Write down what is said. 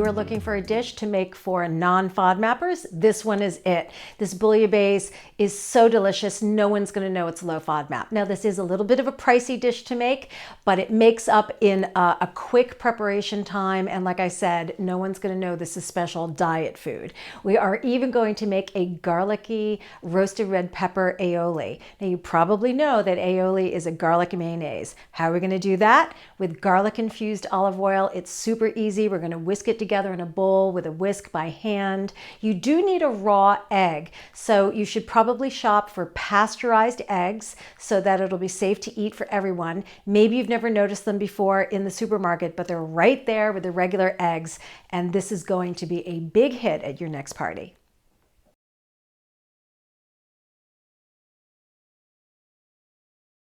you are looking for a dish to make for non-FODMAPers, this one is it. This bouillabaisse is so delicious, no one's going to know it's low FODMAP. Now, this is a little bit of a pricey dish to make, but it makes up in a quick preparation time. And like I said, no one's going to know this is special diet food. We are even going to make a garlicky roasted red pepper aioli. Now, you probably know that aioli is a garlic mayonnaise. How are we going to do that? With garlic infused olive oil. It's super easy. We're going to whisk it together in a bowl with a whisk by hand. You do need a raw egg, so you should probably shop for pasteurized eggs so that it'll be safe to eat for everyone. Maybe you've never noticed them before in the supermarket, but they're right there with the regular eggs, and this is going to be a big hit at your next party.